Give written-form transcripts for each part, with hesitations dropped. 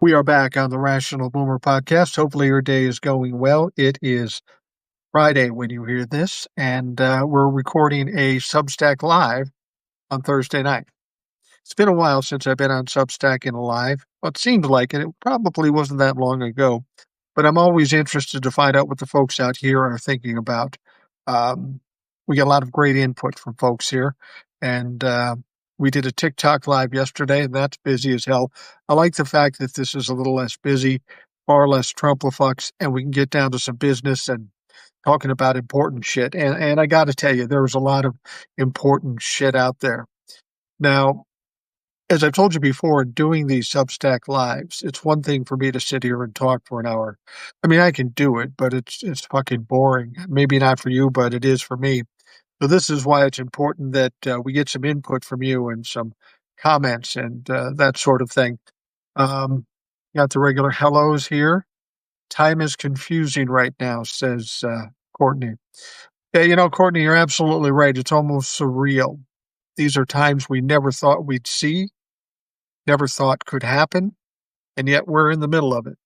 We are back on the Rational Boomer podcast. Hopefully, your day is going well. It is Friday when you hear this, and we're recording a Substack Live on Thursday night. It's been a while since I've been on Substack in a live. Well, it seems like it. It probably wasn't that long ago, but I'm always interested to find out what the folks out here are thinking about. Um, we get a lot of great input from folks here, and we did a TikTok live yesterday, and that's busy as hell. I like the fact that this is a little less busy, far less Trumplafucks, and we can get down to some business and talking about important shit. And I got to tell you, there was a lot of important shit out there. Now, as I've told you before, doing these Substack lives, it's one thing for me to sit here and talk for an hour. I mean, I can do it, but it's fucking boring. Maybe not for you, but it is for me. So this is why it's important that we get some input from you and some comments and that sort of thing. Got the regular hellos here. Time is confusing right now, says Courtney. Yeah, Courtney, you're absolutely right. It's almost surreal. These are times we never thought we'd see, never thought could happen, and yet we're in the middle of it.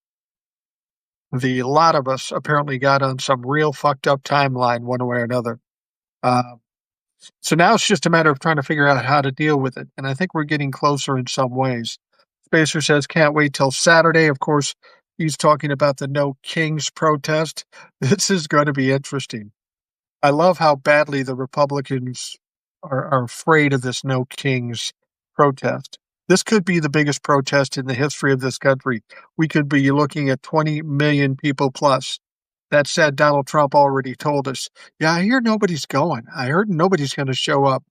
A lot of us apparently got on some real fucked up timeline one way or another. Uh, so now it's just a matter of trying to figure out how to deal with it, and I think we're getting closer in some ways. Spacer says, can't wait till Saturday. Of course, he's talking about the No Kings protest. This is going to be interesting. I love how badly the Republicans are afraid of this No Kings protest. This could be the biggest protest in the history of this country. We could be looking at 20 million people plus. That said, Donald Trump already told us, yeah, I hear nobody's going. I heard nobody's going to show up.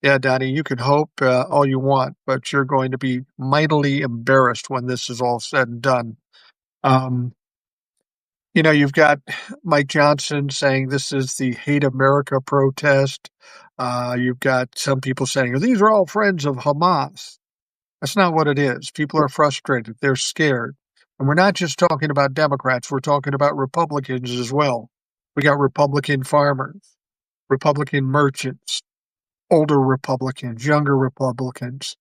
Yeah, Donnie, you can hope all you want, but you're going to be mightily embarrassed when this is all said and done. Um, you've got Mike Johnson saying this is the Hate America protest. You've got some people saying these are all friends of Hamas. That's not what it is. People are frustrated. They're scared. And we're not just talking about Democrats. We're talking about Republicans as well. We got Republican farmers, Republican merchants, older Republicans, younger Republicans.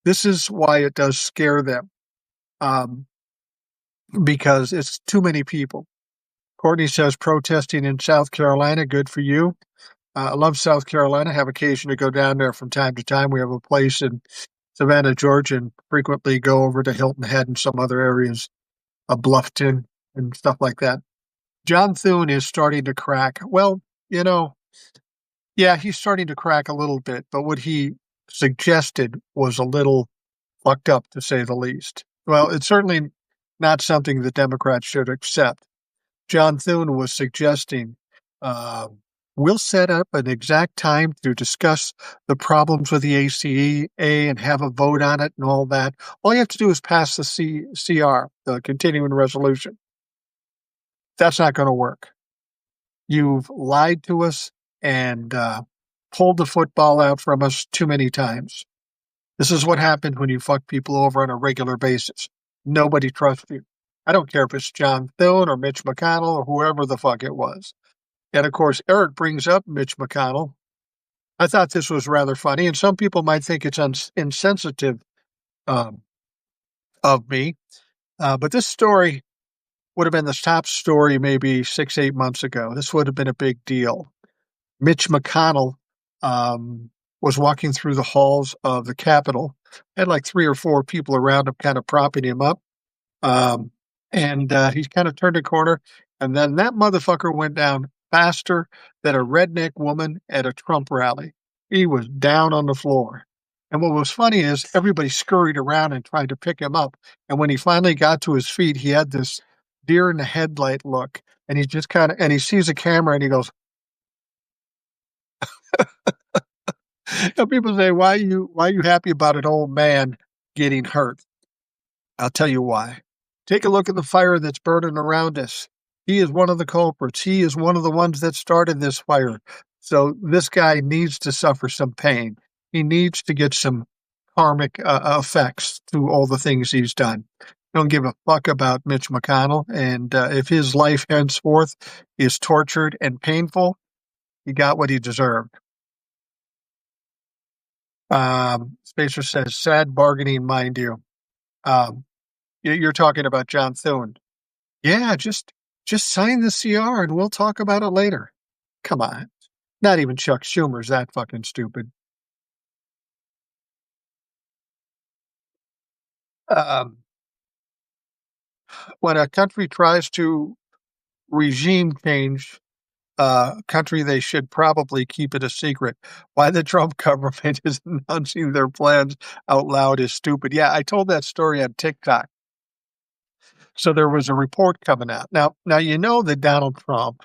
This is why it does scare them, because it's too many people. Courtney says protesting in South Carolina, good for you. I love South Carolina. Have occasion to go down there from time to time. We have a place in Savannah, Georgia, and frequently go over to Hilton Head and some other areas of Bluffton and stuff like that. John Thune is starting to crack. Well, yeah, he's starting to crack a little bit, but what he suggested was a little fucked up, to say the least. Well, it's certainly not something the Democrats should accept. John Thune was suggesting uh, we'll set up an exact time to discuss the problems with the ACA and have a vote on it and all that. All you have to do is pass the CR, the continuing resolution. That's not going to work. You've lied to us and pulled the football out from us too many times. This is what happens when you fuck people over on a regular basis. Nobody trusts you. I don't care if it's John Thune or Mitch McConnell or whoever the fuck it was. And of course, Eric brings up Mitch McConnell. I thought this was rather funny, and some people might think it's insensitive um, of me. But this story would have been the top story maybe 8 months ago. This would have been a big deal. Mitch McConnell was walking through the halls of the Capitol, had like 3 or 4 people around him kind of propping him up. And he kind of turned a corner, and then that motherfucker went down faster than a redneck woman at a Trump rally. He was down on the floor. And what was funny is everybody scurried around and tried to pick him up. And when he finally got to his feet, he had this deer in the headlight look. And he just and he sees a camera and he goes, and people say, why are you happy about an old man getting hurt? I'll tell you why. Take a look at the fire that's burning around us. He is one of the culprits. He is one of the ones that started this fire. So this guy needs to suffer some pain. He needs to get some karmic effects through all the things he's done. Don't give a fuck about Mitch McConnell. And if his life henceforth is tortured and painful, he got what he deserved. Spacer says, sad bargaining, mind you. You're talking about John Thune. Yeah, just sign the CR and we'll talk about it later. Come on. Not even Chuck Schumer's that fucking stupid. Um, when a country tries to regime change country, they should probably keep it a secret. Why the Trump government is announcing their plans out loud is stupid. Yeah, I told that story on TikTok. So there was a report coming out. Now you know that Donald Trump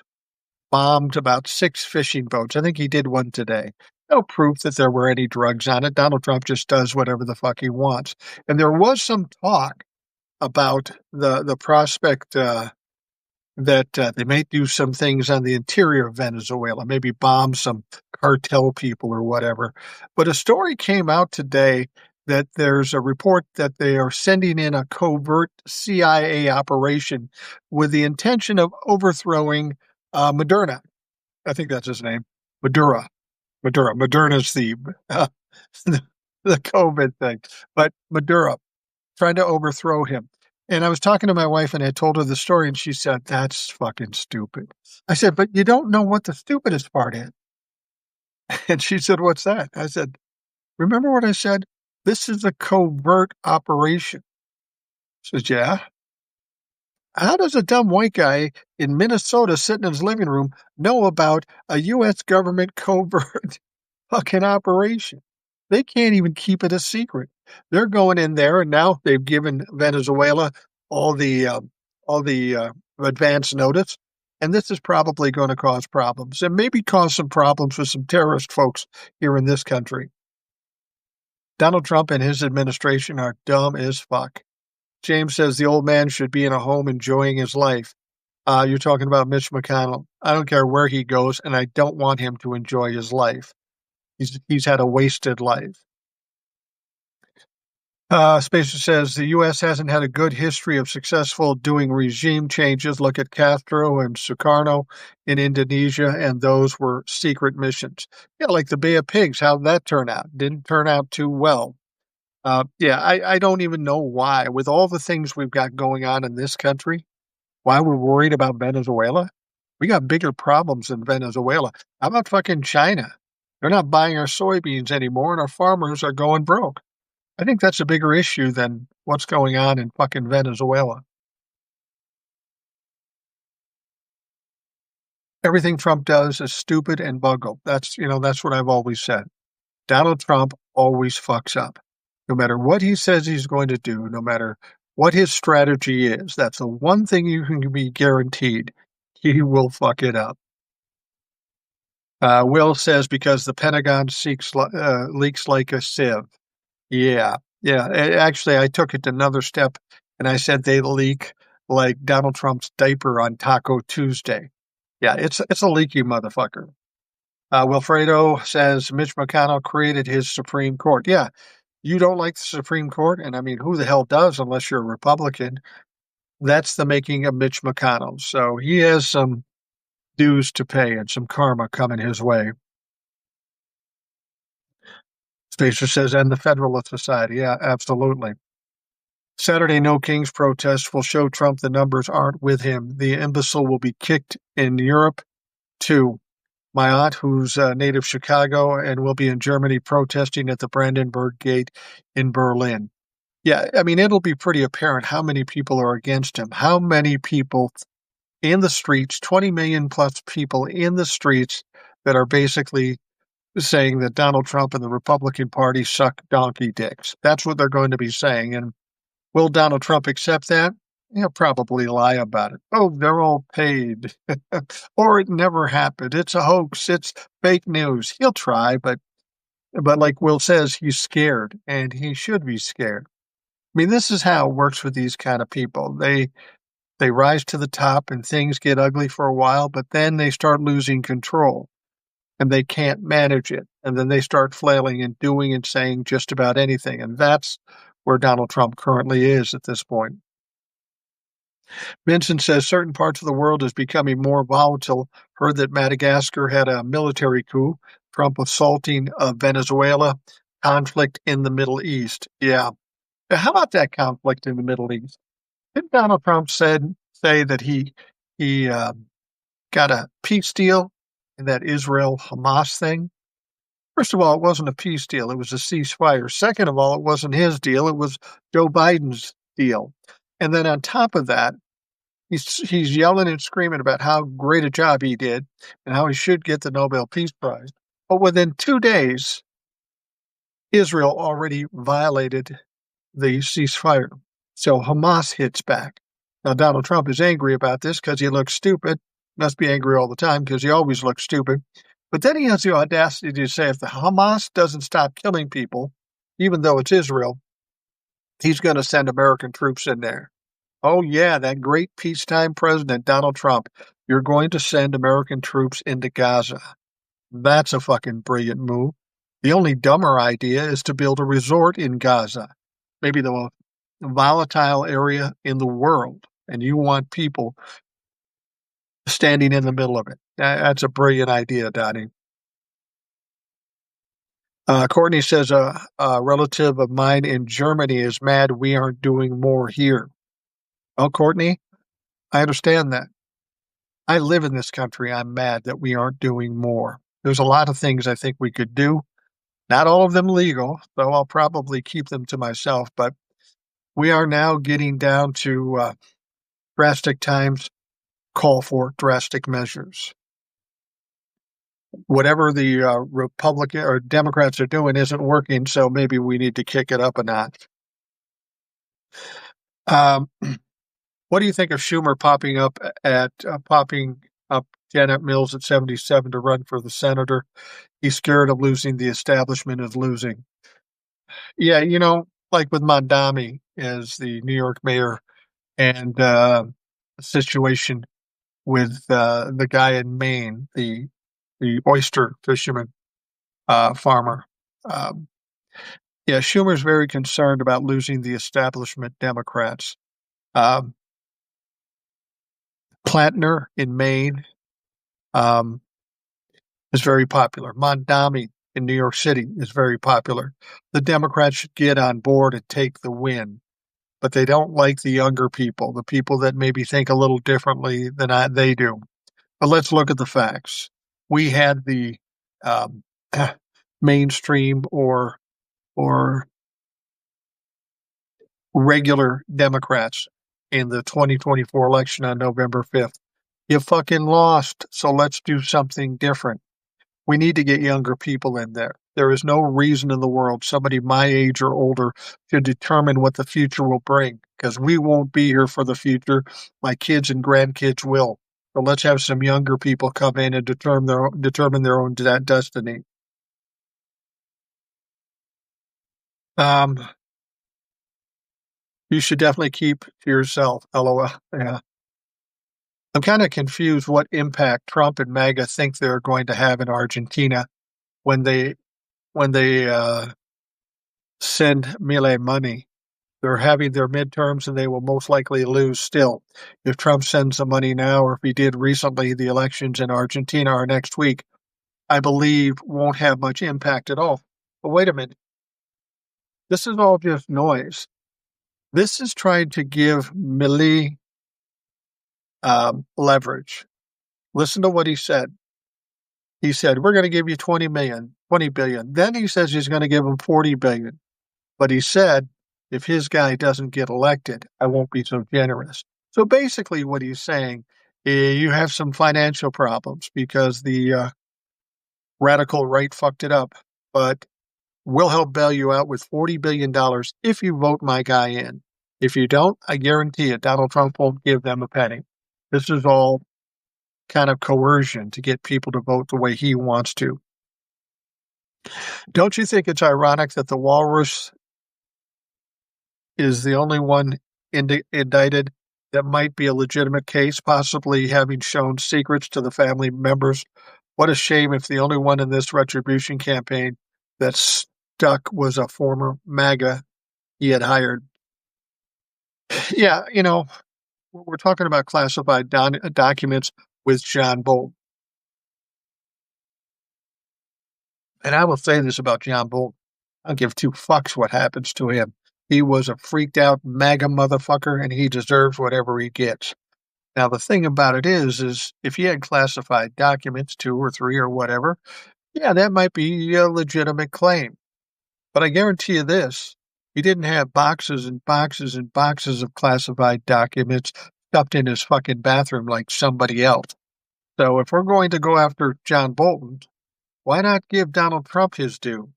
bombed about 6 fishing boats. I think he did one today. No proof that there were any drugs on it. Donald Trump just does whatever the fuck he wants. And there was some talk about the prospect that they may do some things on the interior of Venezuela, maybe bomb some cartel people or whatever. But a story came out today that there's a report that they are sending in a covert CIA operation with the intention of overthrowing Moderna. I think that's his name, Madura. Madura. Moderna's uh, the COVID thing, but Madura trying to overthrow him. And I was talking to my wife and I told her the story and she said, "That's fucking stupid." I said, "But you don't know what the stupidest part is." And she said, "What's that?" I said, "Remember what I said? This is a covert operation." She says, "Yeah." How does a dumb white guy in Minnesota sitting in his living room know about a U.S. government covert fucking operation? They can't even keep it a secret. They're going in there, and now they've given Venezuela all the all the advance notice, and this is probably going to cause problems, and maybe cause some problems with some terrorist folks here in this country. Donald Trump and his administration are dumb as fuck. James says the old man should be in a home enjoying his life. You're talking about Mitch McConnell. I don't care where he goes, and I don't want him to enjoy his life. He's had a wasted life. Spacer says the U.S. hasn't had a good history of successful doing regime changes. Look at Castro and Sukarno in Indonesia, and those were secret missions. Yeah, like the Bay of Pigs. How'd that turn out? Didn't turn out too well. Yeah, I don't even know why. With all the things we've got going on in this country, why we're worried about Venezuela? We got bigger problems in Venezuela. How about fucking China? They're not buying our soybeans anymore, and our farmers are going broke. I think that's a bigger issue than what's going on in fucking Venezuela. Everything Trump does is stupid and buggle. That's what I've always said. Donald Trump always fucks up. No matter what he says he's going to do, no matter what his strategy is, that's the one thing you can be guaranteed. He will fuck it up. Will says because the Pentagon leaks like a sieve. Yeah, yeah. Actually, I took it another step and I said they leak like Donald Trump's diaper on Taco Tuesday. Yeah, it's a leaky motherfucker. Wilfredo says Mitch McConnell created his Supreme Court. Yeah, you don't like the Supreme Court, and I mean, who the hell does unless you're a Republican? That's the making of Mitch McConnell. So he has some dues to pay and some karma coming his way. Spacer says, and the Federalist Society. Yeah, absolutely. Saturday No Kings protests will show Trump the numbers aren't with him. The imbecile will be kicked in Europe too. My aunt, who's native Chicago and will be in Germany protesting at the Brandenburg Gate in Berlin. Yeah, I mean, it'll be pretty apparent how many people are against him, how many people in the streets, 20 million plus people in the streets that are basically saying that Donald Trump and the Republican Party suck donkey dicks. That's what they're going to be saying. And will Donald Trump accept that? He'll probably lie about it. Oh, they're all paid. Or it never happened. It's a hoax. It's fake news. He'll try, but like Will says, he's scared, and he should be scared. I mean, this is how it works with these kind of people. They rise to the top and things get ugly for a while, but then they start losing control and they can't manage it. And then they start flailing and doing and saying just about anything. And that's where Donald Trump currently is at this point. Vincent says certain parts of the world is becoming more volatile. Heard that Madagascar had a military coup, Trump assaulting Venezuela, conflict in the Middle East. Yeah. How about that conflict in the Middle East? Didn't Donald Trump say that he got a peace deal in that Israel Hamas thing? First of all, it wasn't a peace deal; it was a ceasefire. Second of all, it wasn't his deal; it was Joe Biden's deal. And then on top of that, he's yelling and screaming about how great a job he did and how he should get the Nobel Peace Prize. But within 2 days, Israel already violated the ceasefire. So Hamas hits back. Now, Donald Trump is angry about this because he looks stupid. Must be angry all the time because he always looks stupid. But then he has the audacity to say if the Hamas doesn't stop killing people, even though it's Israel, he's going to send American troops in there. Oh, yeah, that great peacetime president, Donald Trump. You're going to send American troops into Gaza. That's a fucking brilliant move. The only dumber idea is to build a resort in Gaza, maybe the most volatile area in the world, and you want people standing in the middle of it. That's a brilliant idea, Donnie. Courtney says a relative of mine in Germany is mad we aren't doing more here. Oh, Courtney, I understand that. I live in this country. I'm mad that we aren't doing more. There's a lot of things I think we could do. Not all of them legal, though I'll probably keep them to myself. But we are now getting down to drastic times call for drastic measures. Whatever the Republican or Democrats are doing isn't working, so maybe we need to kick it up a notch. What do you think of Schumer popping up Janet Mills at 77 to run for the senator? He's scared of losing. The establishment is losing. Yeah, like with Mondami as the New York mayor and the situation with the guy in Maine, the oyster fisherman farmer. Yeah, Schumer's very concerned about losing the establishment Democrats. Plantner in Maine is very popular. Mondami in New York City is very popular. The Democrats should get on board and take the win, but they don't like the younger people, the people that maybe think a little differently than they do. But let's look at the facts. We had the mainstream or regular Democrats in the 2024 election on November 5th. You fucking lost, so let's do something different. We need to get younger people in there. There is no reason in the world somebody my age or older should determine what the future will bring, because we won't be here for the future. My kids and grandkids will. So let's have some younger people come in and determine their own destiny. You should definitely keep to yourself. LOL. Yeah. I'm kind of confused what impact Trump and MAGA think they're going to have in Argentina when they send Milei money. They're having their midterms and they will most likely lose still. If Trump sends the money now, or if he did recently, the elections in Argentina are next week, I believe won't have much impact at all. But wait a minute. This is all just noise. This is trying to give Milei leverage. Listen to what he said. He said, we're going to give you 20 billion. Then he says he's going to give him 40 billion. But he said, if his guy doesn't get elected, I won't be so generous. So basically what he's saying, you have some financial problems because the radical right fucked it up, but we'll help bail you out with $40 billion if you vote my guy in. If you don't, I guarantee it, Donald Trump won't give them a penny. This is all kind of coercion to get people to vote the way he wants to. Don't you think it's ironic that the walrus is the only one indicted that might be a legitimate case, possibly having shown secrets to the family members? What a shame if the only one in this retribution campaign that stuck was a former MAGA he had hired. Yeah, we're talking about classified documents with John Bolton. And I will say this about John Bolton. I don't give two fucks what happens to him. He was a freaked out MAGA motherfucker, and he deserves whatever he gets. Now, the thing about it is if he had classified documents, 2 or 3 or whatever, yeah, that might be a legitimate claim. But I guarantee you this, he didn't have boxes and boxes and boxes of classified documents stuffed in his fucking bathroom like somebody else. So if we're going to go after John Bolton, why not give Donald Trump his due?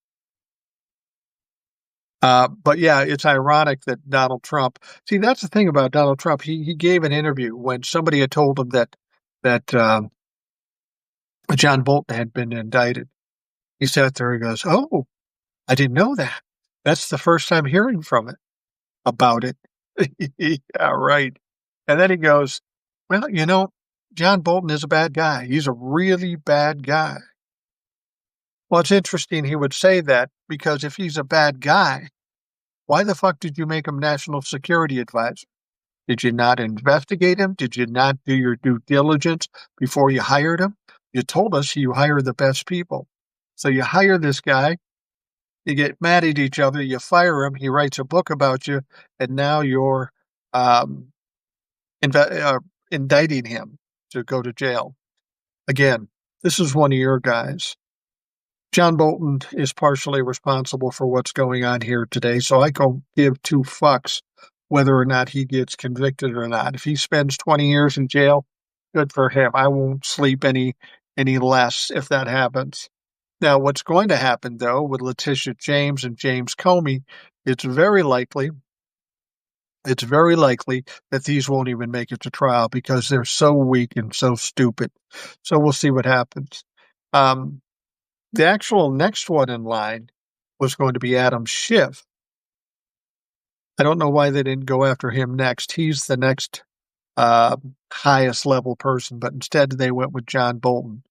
But yeah, it's ironic that Donald Trump. See, that's the thing about Donald Trump. He gave an interview when somebody had told him that John Bolton had been indicted. He sat there and goes, "Oh, I didn't know that. That's the first time hearing from it about it." Yeah, right. And then he goes, "Well, John Bolton is a bad guy. He's a really bad guy." Well, it's interesting he would say that because if he's a bad guy, why the fuck did you make him national security advisor? Did you not investigate him? Did you not do your due diligence before you hired him? You told us you hire the best people. So you hire this guy, you get mad at each other, you fire him, he writes a book about you, and now you're um, indicting him to go to jail. Again, this is one of your guys. John Bolton is partially responsible for what's going on here today, so I don't give 2 fucks whether or not he gets convicted or not. If he spends 20 years in jail, good for him. I won't sleep any less if that happens. Now, what's going to happen, though, with Letitia James and James Comey, it's very likely that these won't even make it to trial because they're so weak and so stupid. So we'll see what happens. The actual next one in line was going to be Adam Schiff. I don't know why they didn't go after him next. He's the next highest level person, but instead they went with John Bolton.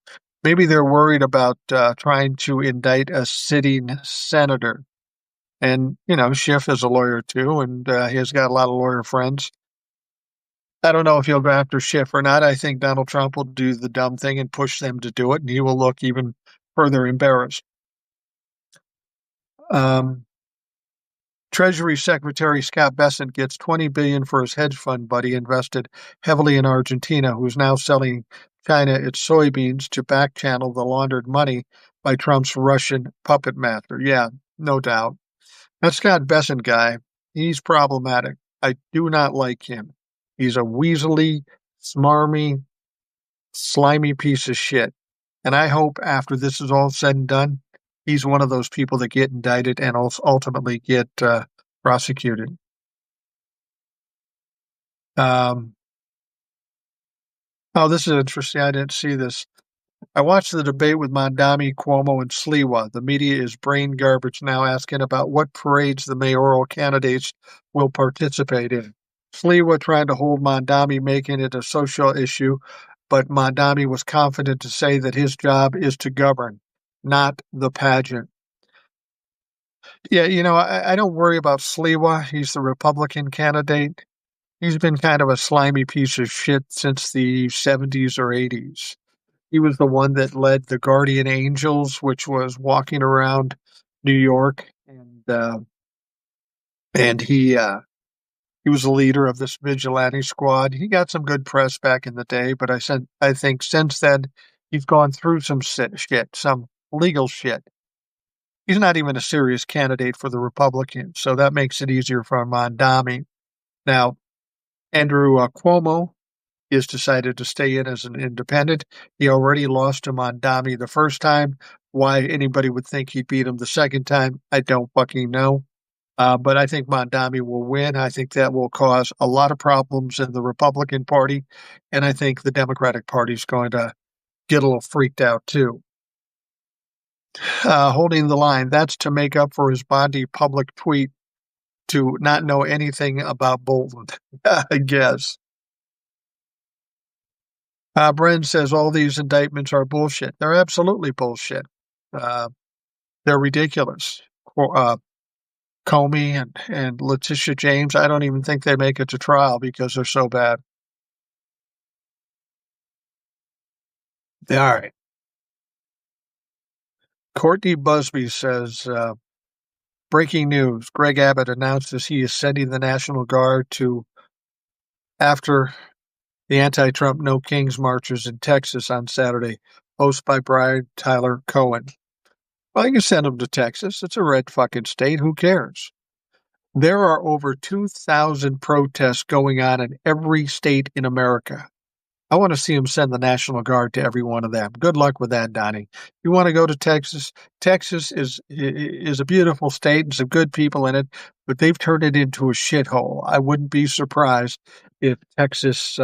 Maybe they're worried about trying to indict a sitting senator. And, Schiff is a lawyer too, and he's got a lot of lawyer friends. I don't know if he'll go after Schiff or not. I think Donald Trump will do the dumb thing and push them to do it, and he will look even further embarrassed. Treasury Secretary Scott Bessent gets $20 billion for his hedge fund buddy invested heavily in Argentina, who's now selling China its soybeans to back-channel the laundered money by Trump's Russian puppet master. Yeah, no doubt. That Scott Bessent guy, he's problematic. I do not like him. He's a weaselly, smarmy, slimy piece of shit. And I hope after this is all said and done, he's one of those people that get indicted and ultimately get prosecuted. Oh, this is interesting. I didn't see this. I watched the debate with Mondami, Cuomo, and Sliwa. The media is brain garbage now, asking about what parades the mayoral candidates will participate in. Sliwa trying to hold Mondami, making it a social issue, but Mondami was confident to say that his job is to govern, not the pageant. Yeah, I don't worry about Sliwa. He's the Republican candidate. He's been kind of a slimy piece of shit since the 70s or 80s. He was the one that led the Guardian Angels, which was walking around New York, and he was the leader of this vigilante squad. He got some good press back in the day, but I think since then he's gone through some shit, some legal shit. He's not even a serious candidate for the Republicans, so that makes it easier for Mondami. Now, Andrew Cuomo has decided to stay in as an independent. He already lost to Mondami the first time. Why anybody would think he'd beat him the second time, I don't fucking know. But I think Mondami will win. I think that will cause a lot of problems in the Republican Party, and I think the Democratic Party is going to get a little freaked out too. Holding the line, that's to make up for his Bondi public tweet to not know anything about Bolton, I guess. Bren says all these indictments are bullshit. They're absolutely bullshit. Uh, they're ridiculous. Comey and Letitia James, I don't even think they make it to trial because they're so bad. All right. Courtney Busby says, Breaking news. Greg Abbott announces he is sending the National Guard to after the anti-Trump No Kings marches in Texas on Saturday, hosted by Brian Tyler Cohen. Well, you can send them to Texas. It's a red fucking state. Who cares? There are over 2,000 protests going on in every state in America. I want to see him send the National Guard to every one of them. Good luck with that, Donnie. You want to go to Texas? Texas is a beautiful state and some good people in it, but they've turned it into a shithole. I wouldn't be surprised if Texas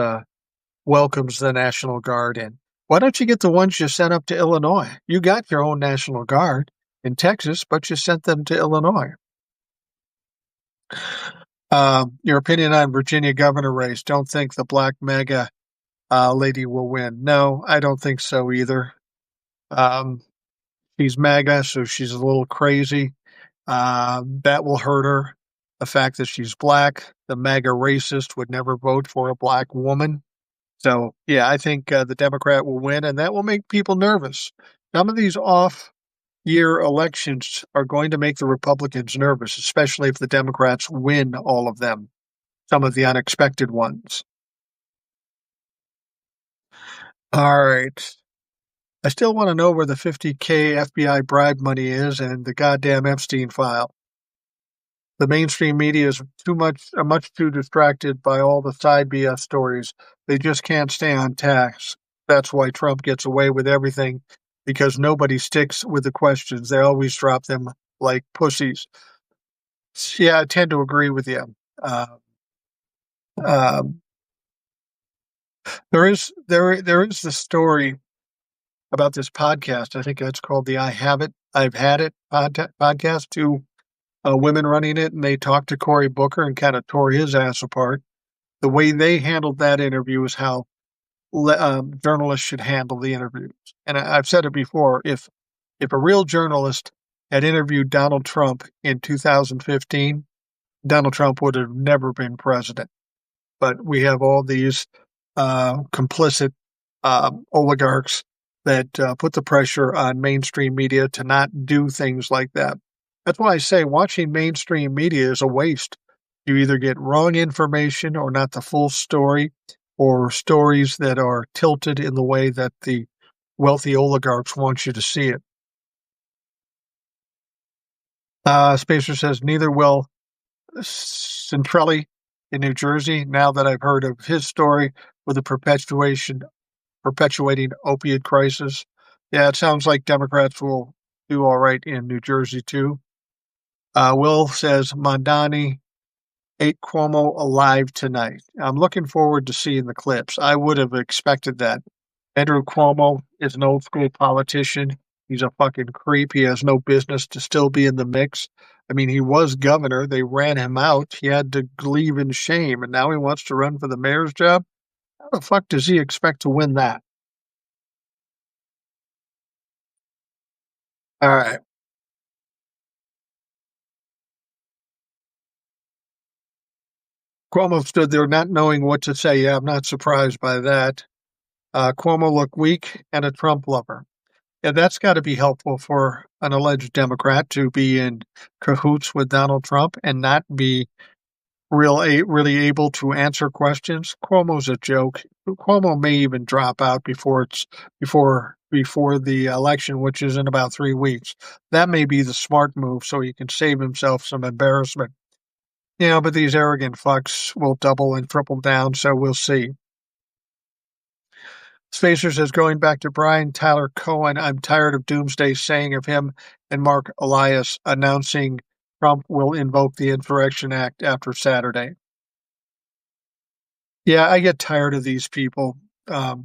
welcomes the National Guard in. Why don't you get the ones you sent up to Illinois? You got your own National Guard in Texas, but you sent them to Illinois. Your opinion on Virginia governor race. Don't think the black MAGA lady will win. No, I don't think so either. She's MAGA, so she's a little crazy. That will hurt her. The fact that she's black, the MAGA racist would never vote for a black woman. So, yeah, I think the Democrat will win, and that will make people nervous. Some of these off-year elections are going to make the Republicans nervous, especially if the Democrats win all of them, some of the unexpected ones. All right. I still want to know where the $50K FBI bribe money is and the goddamn Epstein file. The mainstream media is much too distracted by all the side BS stories. They just can't stay on task. That's why Trump gets away with everything, because nobody sticks with the questions. They always drop them like pussies. Yeah, I tend to agree with you. There is the story about this podcast. I think it's called the I've Had It podcast. Two women running it, and they talked to Cory Booker and kind of tore his ass apart. The way they handled that interview is how journalists should handle the interviews. And I've said it before: if a real journalist had interviewed Donald Trump in 2015, Donald Trump would have never been president. But we have all these complicit oligarchs that put the pressure on mainstream media to not do things like that. That's why I say watching mainstream media is a waste. You either get wrong information or not the full story, or stories that are tilted in the way that the wealthy oligarchs want you to see it. Spacer says, neither will Centrelli in New Jersey, now that I've heard of his story with the perpetuating opioid crisis. Yeah, it sounds like Democrats will do all right in New Jersey, too. Will says, Mondani ate Cuomo alive tonight. I'm looking forward to seeing the clips. I would have expected that. Andrew Cuomo is an old school politician. He's a fucking creep. He has no business to still be in the mix. I mean, he was governor. They ran him out. He had to leave in shame, and now he wants to run for the mayor's job? How the fuck does he expect to win that? All right. Cuomo stood there not knowing what to say. Yeah, I'm not surprised by that. Cuomo looked weak and a Trump lover. Yeah, that's got to be helpful for an alleged Democrat to be in cahoots with Donald Trump and not be really able to answer questions. Cuomo's a joke. Cuomo may even drop out before the election, which is in about 3 weeks. That may be the smart move, so he can save himself some embarrassment. But these arrogant fucks will double and triple down, so we'll see. Spacer says, going back to Brian Tyler Cohen, I'm tired of doomsday saying of him and Mark Elias announcing Trump will invoke the Insurrection Act after Saturday. Yeah, I get tired of these people.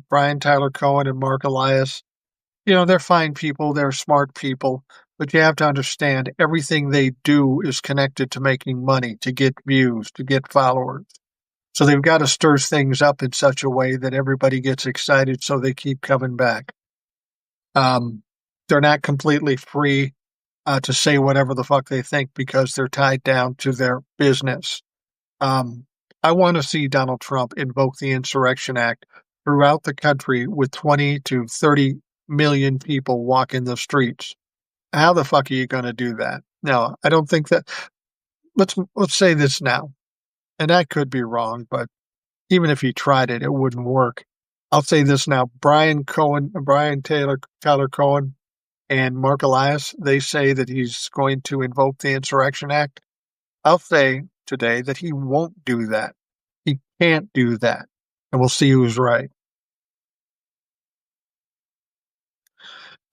Brian Tyler Cohen and Mark Elias, they're fine people. They're smart people. But you have to understand, everything they do is connected to making money, to get views, to get followers. So they've got to stir things up in such a way that everybody gets excited so they keep coming back. They're not completely free to say whatever the fuck they think because they're tied down to their business. I want to see Donald Trump invoke the Insurrection Act throughout the country with 20 to 30 million people walking the streets. How the fuck are you going to do that? No, I don't think that. Let's say this now, and I could be wrong, but even if he tried it, it wouldn't work. I'll say this now: Brian Tyler Cohen, and Mark Elias, they say that he's going to invoke the Insurrection Act. I'll say today that he won't do that. He can't do that, and we'll see who's right.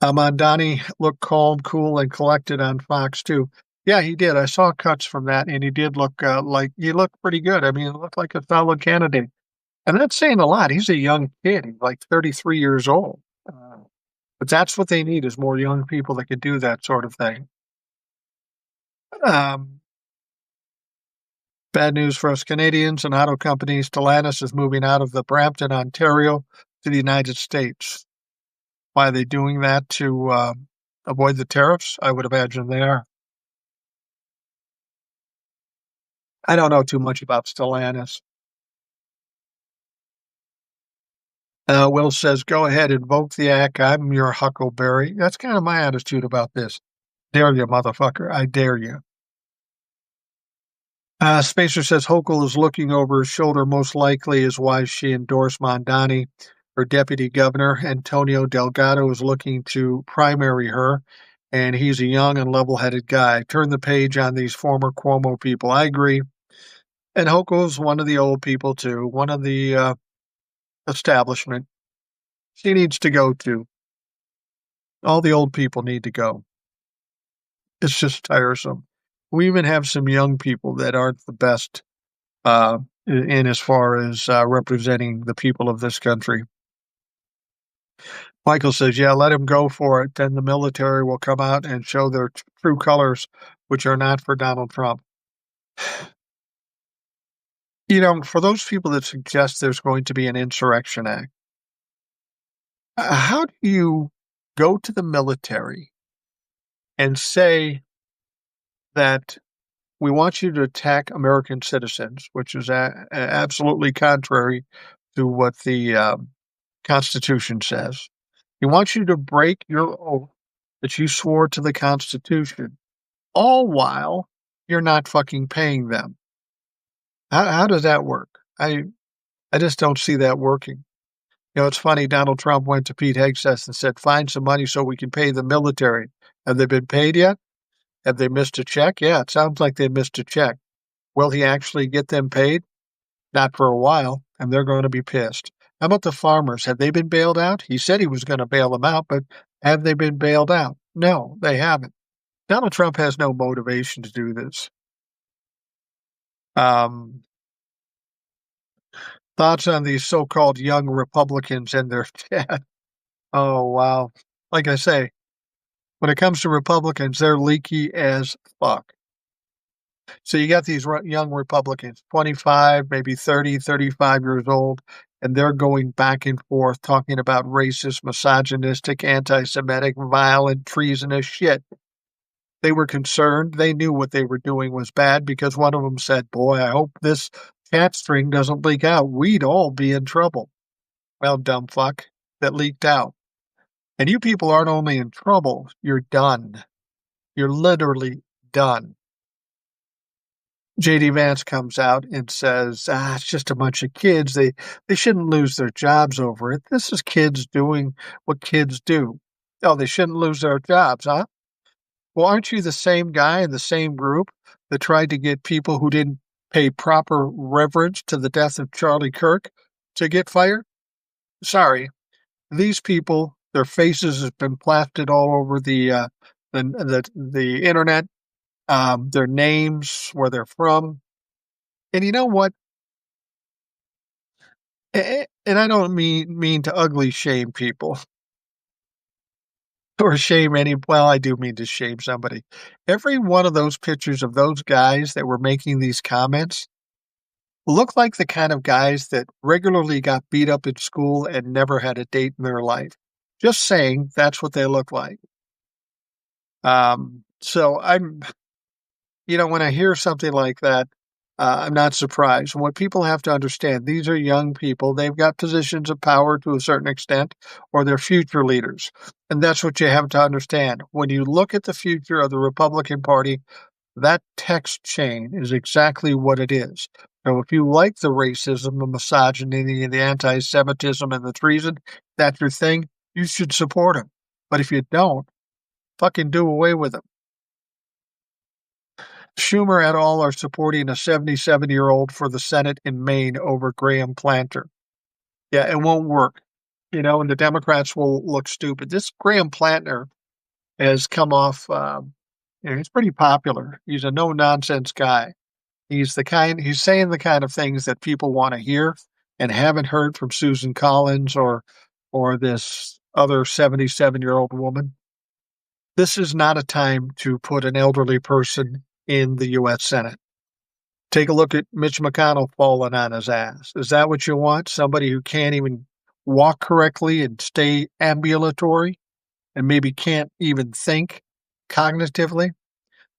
Mondani looked calm, cool, and collected on Fox too. Yeah, he did. I saw cuts from that, and he did look like he looked pretty good. I mean, he looked like a solid candidate, and that's saying a lot. He's a young kid. He's like 33 years old. But that's what they need is more young people that can do that sort of thing. Um, Bad news for us Canadians and auto companies. Stellantis is moving out of the Brampton, Ontario, to the United States. Why are they doing that? To avoid the tariffs? I would imagine they are. I don't know too much about Stellantis. Will says, go ahead, invoke the act. I'm your Huckleberry. That's kind of my attitude about this. Dare you, motherfucker. I dare you. Spacer says Hochul is looking over his shoulder. Most likely is why she endorsed Mondani. Her deputy governor, Antonio Delgado, is looking to primary her, and he's a young and level-headed guy. Turn the page on these former Cuomo people. I agree. And Hochul's one of the old people, too, one of the establishment. She needs to go, too. All the old people need to go. It's just tiresome. We even have some young people that aren't the best in as far as representing the people of this country. Michael says, yeah, let him go for it. Then the military will come out and show their true colors, which are not for Donald Trump. You know, for those people that suggest there's going to be an insurrection act, how do you go to the military and say that we want you to attack American citizens, which is absolutely contrary to what the Constitution says? He wants you to break your oath that you swore to the Constitution, all while you're not fucking paying them. How does that work? I just don't see that working. You know, it's funny. Donald Trump went to Pete Hegseth and said, "Find some money so we can pay the military." Have they been paid yet? Have they missed a check? Yeah, it sounds like they missed a check. Will he actually get them paid? Not for a while, and they're going to be pissed. How about the farmers? Have they been bailed out? He said he was going to bail them out, but have they been bailed out? No, they haven't. Donald Trump has no motivation to do this. Um, Thoughts on these so-called young Republicans and their chat? Oh, wow. Like I say, when it comes to Republicans, they're leaky as fuck. So you got these young Republicans, 25, maybe 30, 35 years old, and they're going back and forth talking about racist, misogynistic, anti-Semitic, violent, treasonous shit. They were concerned. They knew what they were doing was bad because one of them said, boy, I hope this cat string doesn't leak out. We'd all be in trouble. Well, dumb fuck, that leaked out. And you people aren't only in trouble, you're done. You're literally done. JD Vance comes out and says, it's just a bunch of kids. They shouldn't lose their jobs over it. This is kids doing what kids do. Oh, they shouldn't lose their jobs, huh? Well, aren't you the same guy in the same group that tried to get people who didn't pay proper reverence to the death of Charlie Kirk to get fired? Sorry, these people, their faces have been plastered all over the internet, their names, where they're from. And you know what? And I don't mean to ugly shame people or shame any. Well, I do mean to shame somebody. Every one of those pictures of those guys that were making these comments look like the kind of guys that regularly got beat up in school and never had a date in their life. Just saying, that's what they look like. So when I hear something like that, I'm not surprised. What people have to understand, these are young people. They've got positions of power to a certain extent, or they're future leaders. And that's what you have to understand. When you look at the future of the Republican Party, that text chain is exactly what it is. So if you like the racism, the misogyny, the anti-Semitism, and the treason, that's your thing, you should support him. But if you don't, fucking do away with him. Schumer et al. Are supporting a 77-year-old for the Senate in Maine over Graham Planter. Yeah, it won't work. And the Democrats will look stupid. This Graham Planter has come off, he's pretty popular. He's a no-nonsense guy. He's saying the kind of things that people want to hear and haven't heard from Susan Collins or this other 77-year-old woman. This is not a time to put an elderly person in the U.S. Senate. Take a look at Mitch McConnell falling on his ass. Is that what you want? Somebody who can't even walk correctly and stay ambulatory and maybe can't even think cognitively?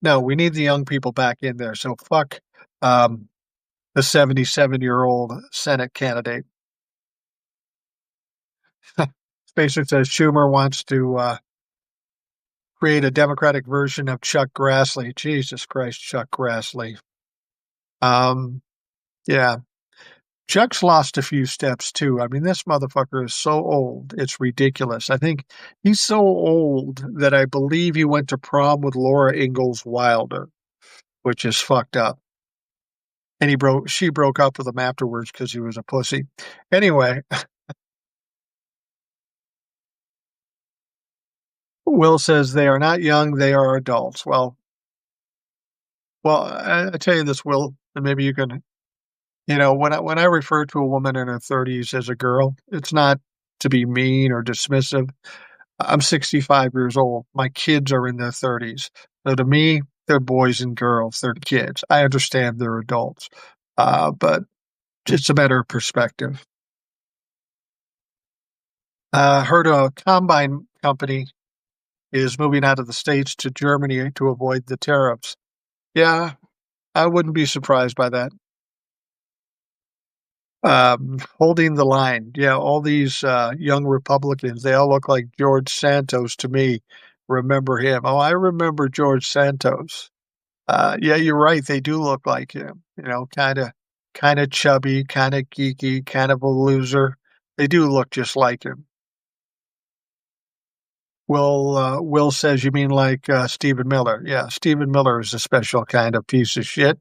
No, we need the young people back in there. So fuck the 77-year-old Senate candidate. Spacer says Schumer wants to create a Democratic version of Chuck Grassley. Jesus Christ, Chuck Grassley. Yeah. Chuck's lost a few steps too. I mean, this motherfucker is so old. It's ridiculous. I think he's so old that I believe he went to prom with Laura Ingalls Wilder, which is fucked up. And she broke up with him afterwards because he was a pussy. Anyway, Will says they are not young, they are adults. Well, I tell you this, Will, and maybe you can, when I refer to a woman in her 30s as a girl, it's not to be mean or dismissive. I'm 65 years old. My kids are in their 30s. So to me, they're boys and girls. They're kids. I understand they're adults. But it's a better perspective. Heard a combine company is moving out of the States to Germany to avoid the tariffs. Yeah, I wouldn't be surprised by that. Holding the line. Yeah, all these young Republicans, they all look like George Santos to me. Remember him? Oh, I remember George Santos. Yeah, you're right. They do look like him. Kind of chubby, kind of geeky, kind of a loser. They do look just like him. Will says you mean like Stephen Miller? Yeah, Stephen Miller is a special kind of piece of shit.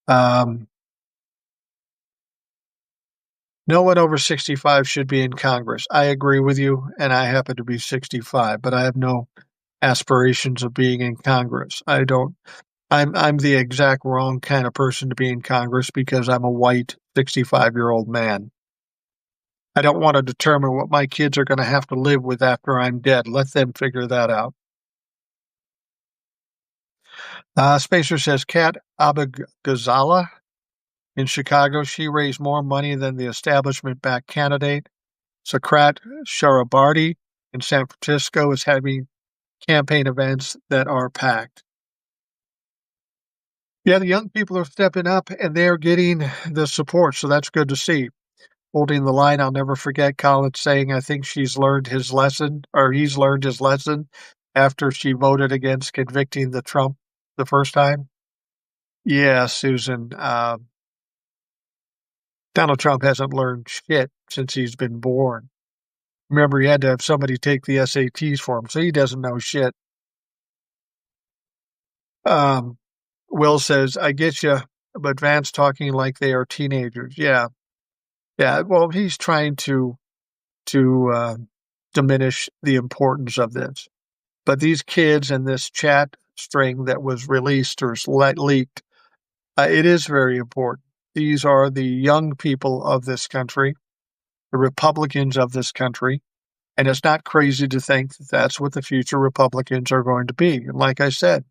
Um, No one over 65 should be in Congress. I agree with you, and I happen to be 65, but I have no aspirations of being in Congress. I don't. I'm the exact wrong kind of person to be in Congress because I'm a white 65-year-old man. I don't want to determine what my kids are going to have to live with after I'm dead. Let them figure that out. Spacer says Kat Abigazala in Chicago, she raised more money than the establishment-backed candidate. Sakrat Sharabardi in San Francisco is having campaign events that are packed. Yeah, the young people are stepping up and they're getting the support, so that's good to see. Holding the line, I'll never forget Collins saying, I think she's learned his lesson, or he's learned his lesson after she voted against convicting the Trump the first time. Yeah, Susan. Donald Trump hasn't learned shit since he's been born. Remember, he had to have somebody take the SATs for him, so he doesn't know shit. Will says, I get you, but Vance talking like they are teenagers. Yeah. Yeah. Well, he's trying to diminish the importance of this. But these kids and this chat string that was released or leaked, it is very important. These are the young people of this country, the Republicans of this country. And it's not crazy to think that that's what the future Republicans are going to be. And like I said,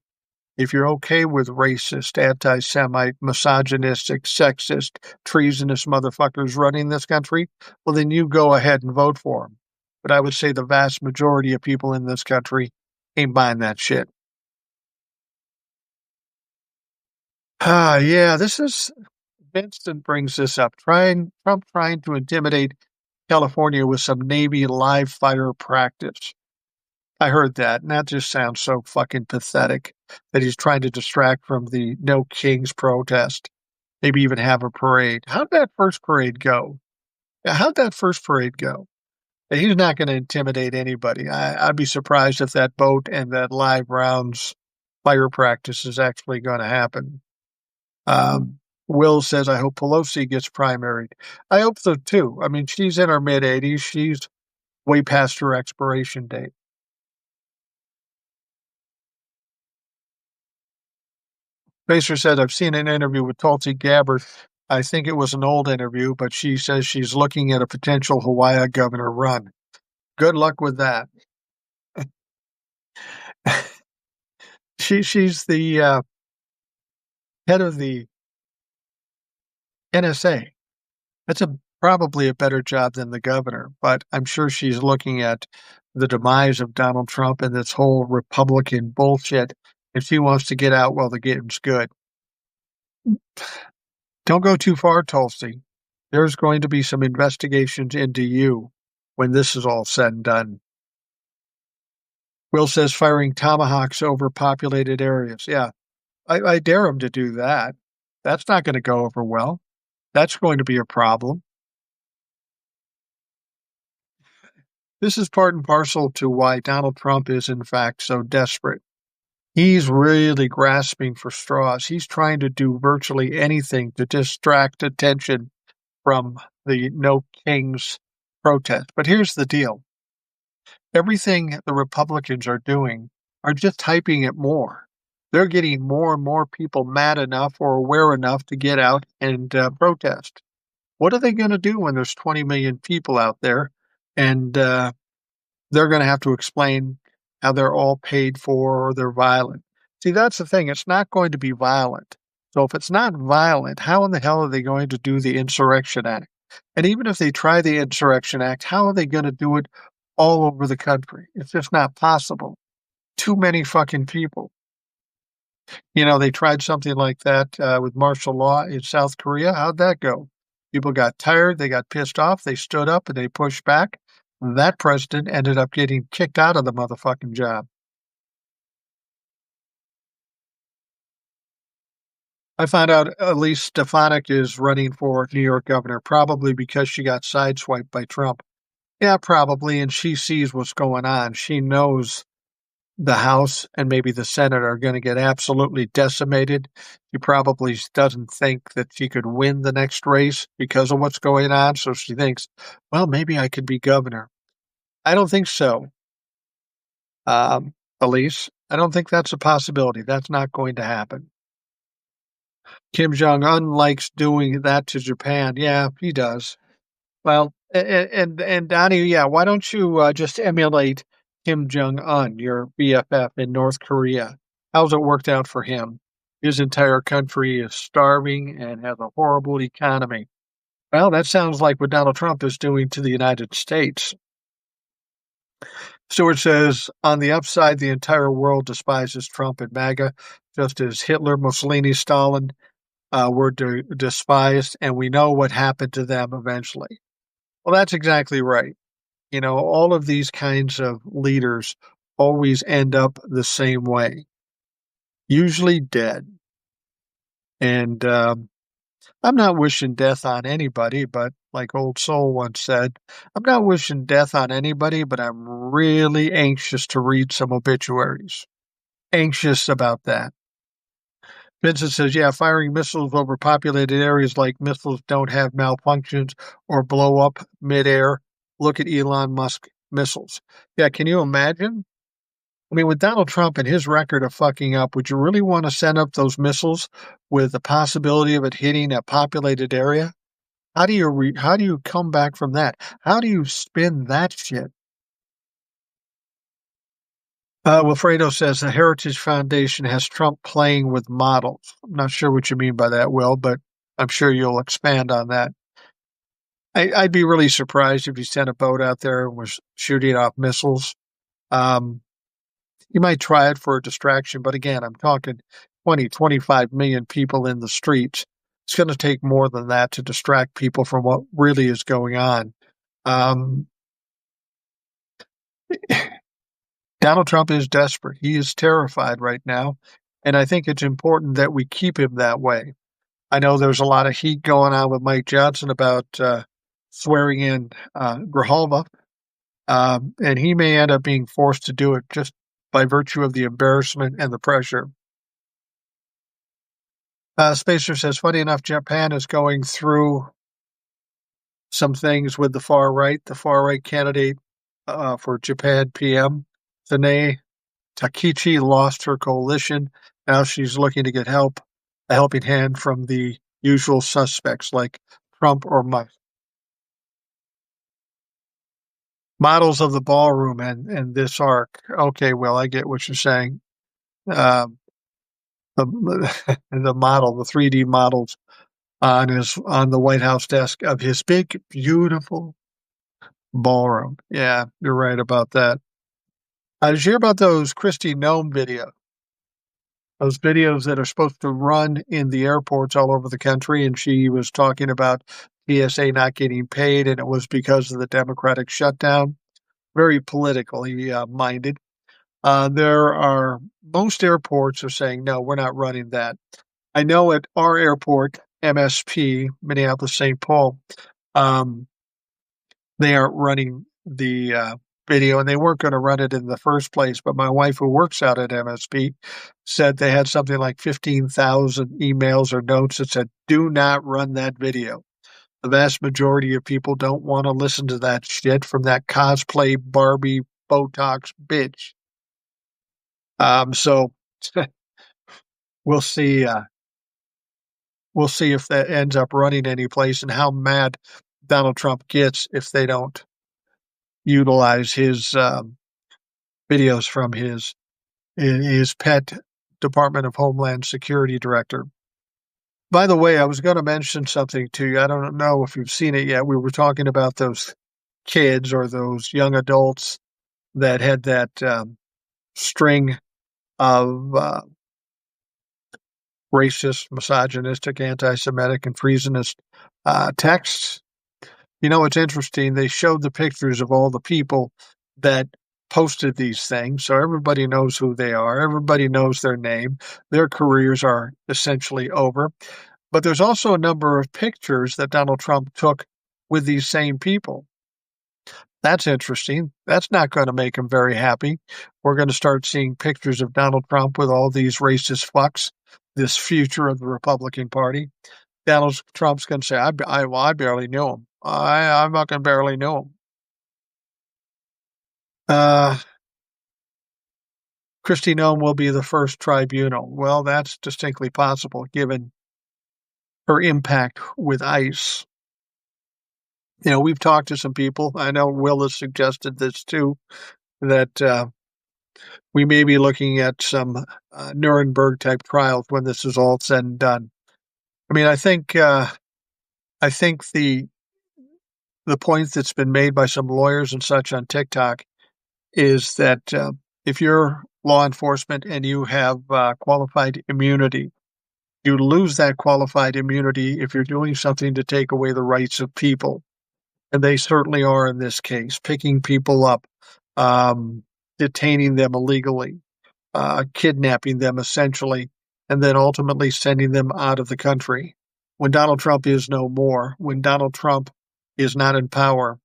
if you're okay with racist, anti-Semite, misogynistic, sexist, treasonous motherfuckers running this country, well, then you go ahead and vote for them. But I would say the vast majority of people in this country ain't buying that shit. Yeah, this is Vincent brings this up. Trump trying to intimidate California with some Navy live fire practice. I heard that, and that just sounds so fucking pathetic that he's trying to distract from the No Kings protest. Maybe even have a parade. How'd that first parade go? Yeah, how'd that first parade go? He's not going to intimidate anybody. I'd be surprised if that boat and that live rounds fire practice is actually going to happen. Will says, I hope Pelosi gets primaried. I hope so too. I mean, she's in her mid 80s. She's way past her expiration date. Pacer said, I've seen an interview with Tulsi Gabbard. I think it was an old interview, but she says she's looking at a potential Hawaii governor run. Good luck with that. She's the head of the NSA. That's probably a better job than the governor, but I'm sure she's looking at the demise of Donald Trump and this whole Republican bullshit, and she wants to get out while the getting's good. Don't go too far, Tulsi. There's going to be some investigations into you when this is all said and done. Will says firing tomahawks over populated areas. Yeah, I dare him to do that. That's not going to go over well. That's going to be a problem. This is part and parcel to why Donald Trump is, in fact, so desperate. He's really grasping for straws. He's trying to do virtually anything to distract attention from the No Kings protest. But here's the deal. Everything the Republicans are doing are just hyping it more. They're getting more and more people mad enough or aware enough to get out and protest. What are they going to do when there's 20 million people out there and they're going to have to explain how they're all paid for or they're violent? See, that's the thing. It's not going to be violent. So if it's not violent, how in the hell are they going to do the Insurrection Act? And even if they try the Insurrection Act, how are they going to do it all over the country? It's just not possible. Too many fucking people. You know, they tried something like that with martial law in South Korea. How'd that go? People got tired, they got pissed off, they stood up and they pushed back. That president ended up getting kicked out of the motherfucking job. I found out Elise Stefanik is running for New York governor, probably because she got sideswiped by Trump. Yeah, probably, and she sees what's going on. She knows the House and maybe the Senate are going to get absolutely decimated. She probably doesn't think that she could win the next race because of what's going on. So she thinks, well, maybe I could be governor. I don't think so, Elise. I don't think that's a possibility. That's not going to happen. Kim Jong Un likes doing that to Japan. Yeah, he does. Well, and Donnie, yeah, why don't you just emulate Kim Jong Un, your BFF in North Korea? How's it worked out for him? His entire country is starving and has a horrible economy. Well, that sounds like what Donald Trump is doing to the United States. Stewart says, on the upside, the entire world despises Trump and MAGA, just as Hitler, Mussolini, Stalin were despised, and we know what happened to them eventually. Well, that's exactly right. You know, all of these kinds of leaders always end up the same way, usually dead. And I'm not wishing death on anybody, but like Old Soul once said, I'm not wishing death on anybody, but I'm really anxious to read some obituaries. Anxious about that. Vincent says, yeah, firing missiles over populated areas like missiles don't have malfunctions or blow up midair. Look at Elon Musk missiles. Yeah, can you imagine? I mean, with Donald Trump and his record of fucking up, would you really want to send up those missiles with the possibility of it hitting a populated area? How do you come back from that? How do you spin that shit? Wilfredo says the Heritage Foundation has Trump playing with models. I'm not sure what you mean by that, Will, but I'm sure you'll expand on that. I'd be really surprised if he sent a boat out there and was shooting off missiles. You might try it for a distraction, but again, I'm talking 25 million people in the streets. It's going to take more than that to distract people from what really is going on. Um, Donald Trump is desperate. He is terrified right now. And I think it's important that we keep him that way. I know there's a lot of heat going on with Mike Johnson about swearing in Grijalva, and he may end up being forced to do it just by virtue of the embarrassment and the pressure. Spacer says, funny enough, Japan is going through some things with the far right. The far right candidate for Japan PM, Sanae Takichi, lost her coalition. Now she's looking to get help, a helping hand from the usual suspects like Trump or Musk. Models of the ballroom and this arc. Okay, well, I get what you're saying. Um, the the model, the 3D models on the White House desk of his big, beautiful ballroom. Yeah, you're right about that. Did you hear about those Kristi Noem videos? Those videos that are supposed to run in the airports all over the country, and she was talking about TSA not getting paid, and it was because of the Democratic shutdown. Very politically minded. Most airports are saying, no, we're not running that. I know at our airport, MSP, Minneapolis St. Paul, they aren't running the video, and they weren't going to run it in the first place. But my wife, who works out at MSP, said they had something like 15,000 emails or notes that said, do not run that video. The vast majority of people don't want to listen to that shit from that cosplay Barbie Botox bitch. So we'll see. We'll see if that ends up running any place and how mad Donald Trump gets if they don't utilize his videos from his pet Department of Homeland Security director. By the way, I was going to mention something to you. I don't know if you've seen it yet. We were talking about those kids or those young adults that had that string of racist, misogynistic, anti-Semitic, and treasonous texts. You know, it's interesting. They showed the pictures of all the people that posted these things, so everybody knows who they are. Everybody knows their name. Their careers are essentially over. But there's also a number of pictures that Donald Trump took with these same people. That's interesting. That's not going to make him very happy. We're going to start seeing pictures of Donald Trump with all these racist fucks, this future of the Republican Party. Donald Trump's going to say, I barely knew him. I fucking barely knew him. Kristi Noem will be the first tribunal. Well, that's distinctly possible given her impact with ICE. You know, we've talked to some people. I know Will has suggested this too, that we may be looking at some Nuremberg type trials when this is all said and done. I mean, I think the point that's been made by some lawyers and such on TikTok is that if you're law enforcement and you have qualified immunity, you lose that qualified immunity if you're doing something to take away the rights of people. And they certainly are in this case, picking people up, detaining them illegally, kidnapping them essentially, and then ultimately sending them out of the country. When Donald Trump is no more, when Donald Trump is not in power,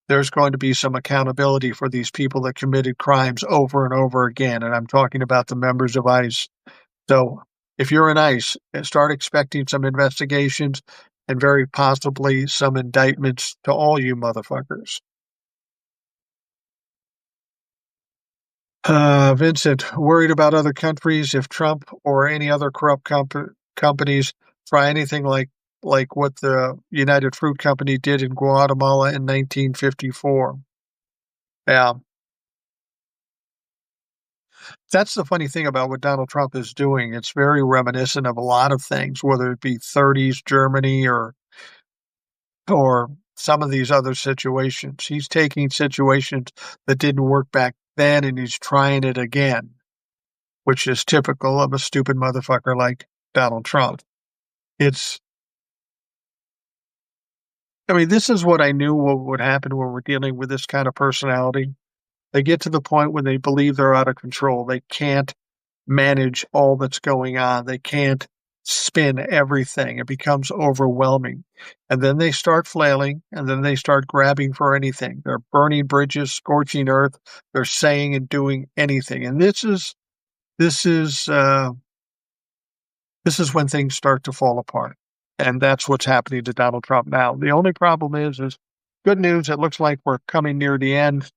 there's going to be some accountability for these people that committed crimes over and over again. And I'm talking about the members of ICE. So if you're in ICE, start expecting some investigations and very possibly some indictments to all you motherfuckers. Vincent, worried about other countries if Trump or any other corrupt companies try anything like what the United Fruit Company did in Guatemala in 1954. Yeah. That's the funny thing about what Donald Trump is doing. It's very reminiscent of a lot of things, whether it be 30s Germany or some of these other situations. He's taking situations that didn't work back then and he's trying it again. which is typical of a stupid motherfucker like Donald Trump. This is what I knew what would happen when we're dealing with this kind of personality. They get to the point when they believe they're out of control. They can't manage all that's going on. They can't spin everything. It becomes overwhelming. And then they start flailing, and then they start grabbing for anything. They're burning bridges, scorching earth. They're saying and doing anything. And this is when things start to fall apart. And that's what's happening to Donald Trump now. The only problem is good news. It looks like we're coming near the end.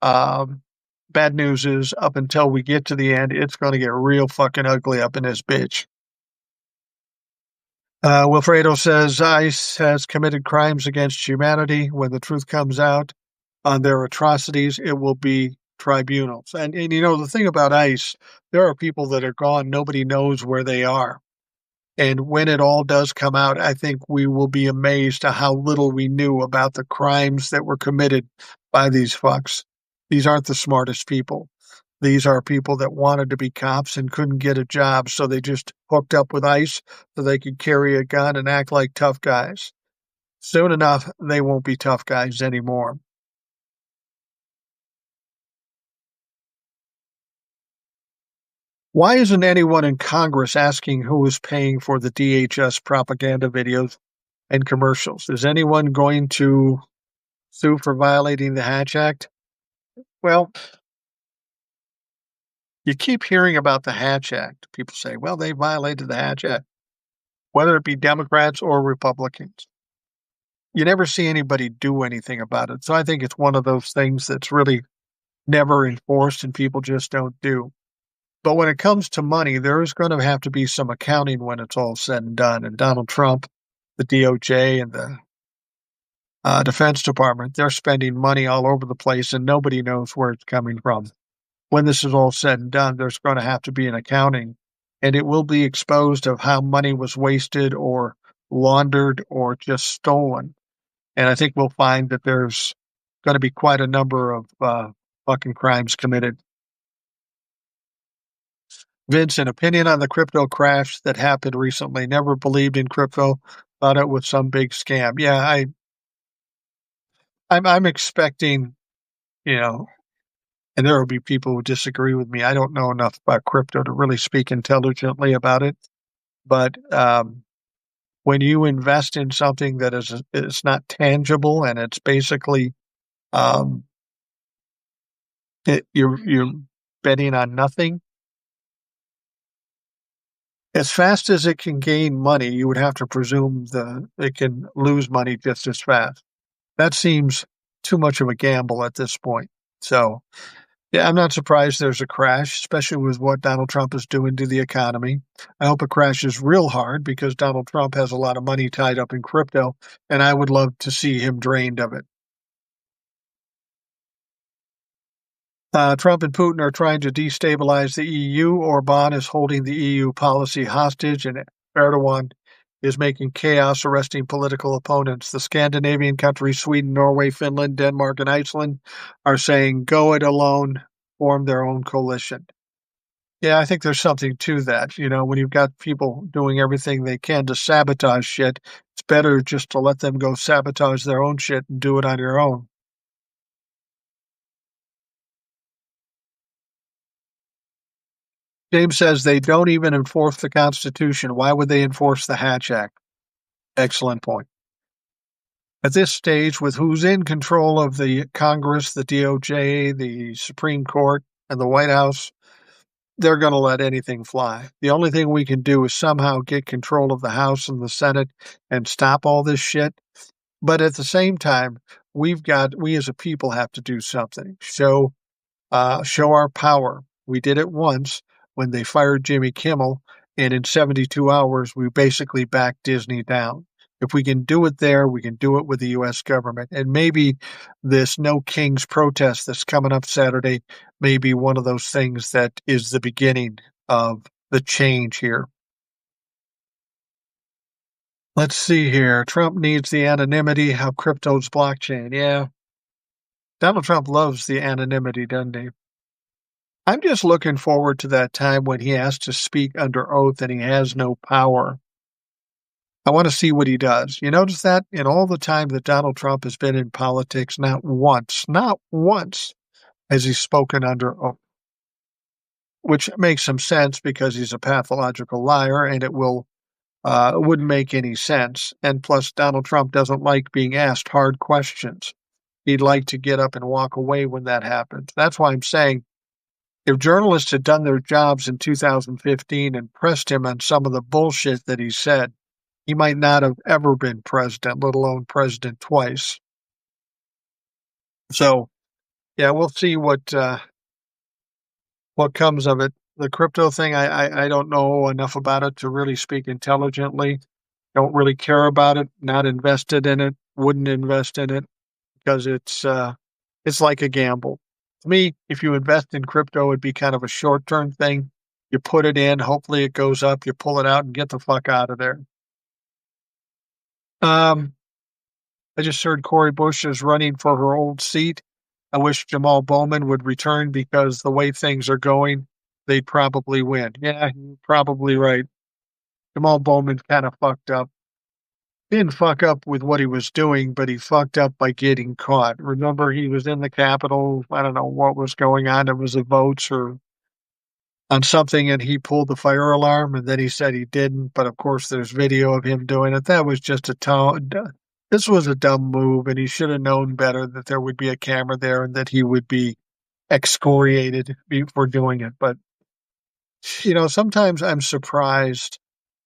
Bad news is up until we get to the end, it's going to get real fucking ugly up in this bitch. Wilfredo says ICE has committed crimes against humanity. When the truth comes out on their atrocities, it will be tribunals. And the thing about ICE, there are people that are gone. Nobody knows where they are. And when it all does come out, I think we will be amazed at how little we knew about the crimes that were committed by these fucks. These aren't the smartest people. These are people that wanted to be cops and couldn't get a job, so they just hooked up with ICE so they could carry a gun and act like tough guys. Soon enough, they won't be tough guys anymore. Why isn't anyone in Congress asking who is paying for the DHS propaganda videos and commercials? Is anyone going to sue for violating the Hatch Act? Well, you keep hearing about the Hatch Act. People say, well, they violated the Hatch Act, whether it be Democrats or Republicans. You never see anybody do anything about it. So I think it's one of those things that's really never enforced and people just don't do. But when it comes to money, there is going to have to be some accounting when it's all said and done. And Donald Trump, the DOJ, and the Defense Department, they're spending money all over the place and nobody knows where it's coming from. When this is all said and done, there's going to have to be an accounting, and it will be exposed of how money was wasted or laundered or just stolen. And I think we'll find that there's going to be quite a number of fucking crimes committed. Vince, an opinion on the crypto crash that happened recently. Never believed in crypto. Thought it was some big scam. Yeah, I'm expecting, and there will be people who disagree with me. I don't know enough about crypto to really speak intelligently about it. But when you invest in something that is not tangible and it's basically you're betting on nothing, as fast as it can gain money, you would have to presume it can lose money just as fast. That seems too much of a gamble at this point. So, yeah, I'm not surprised there's a crash, especially with what Donald Trump is doing to the economy. I hope it crashes real hard because Donald Trump has a lot of money tied up in crypto, and I would love to see him drained of it. Trump and Putin are trying to destabilize the EU. Orban is holding the EU policy hostage, and Erdogan is making chaos, arresting political opponents. The Scandinavian countries, Sweden, Norway, Finland, Denmark, and Iceland, are saying, go it alone, form their own coalition. Yeah, I think there's something to that. When you've got people doing everything they can to sabotage shit, it's better just to let them go sabotage their own shit and do it on your own. James says they don't even enforce the Constitution. Why would they enforce the Hatch Act? Excellent point. At this stage, with who's in control of the Congress, the DOJ, the Supreme Court, and the White House, they're going to let anything fly. The only thing we can do is somehow get control of the House and the Senate and stop all this shit. But at the same time, we as a people have to do something. Show our power. We did it once when they fired Jimmy Kimmel, and in 72 hours, we basically backed Disney down. If we can do it there, we can do it with the U.S. government. And maybe this No Kings protest that's coming up Saturday may be one of those things that is the beginning of the change here. Let's see here. Trump needs the anonymity of crypto's blockchain. Yeah. Donald Trump loves the anonymity, doesn't he? I'm just looking forward to that time when he has to speak under oath and he has no power. I want to see what he does. You notice that in all the time that Donald Trump has been in politics, not once has he spoken under oath, which makes some sense because he's a pathological liar and it wouldn't make any sense. And plus, Donald Trump doesn't like being asked hard questions. He'd like to get up and walk away when that happens. That's why I'm saying if journalists had done their jobs in 2015 and pressed him on some of the bullshit that he said, he might not have ever been president, let alone president twice. So, yeah, we'll see what comes of it. The crypto thing, I don't know enough about it to really speak intelligently. Don't really care about it. Not invested in it. Wouldn't invest in it because it's like a gamble. To me, if you invest in crypto, it'd be kind of a short-term thing. You put it in, hopefully it goes up, you pull it out and get the fuck out of there. Um, I just heard Cori Bush is running for her old seat. I wish Jamal Bowman would return because the way things are going, they'd probably win. Yeah, you're probably right. Jamal Bowman kind of fucked up. Didn't fuck up with what he was doing, but he fucked up by getting caught. Remember, he was in the Capitol. I don't know what was going on. It was the votes or on something, and he pulled the fire alarm, and then he said he didn't. But of course, there's video of him doing it. That was just this was a dumb move, and he should have known better that there would be a camera there and that he would be excoriated for doing it. But sometimes I'm surprised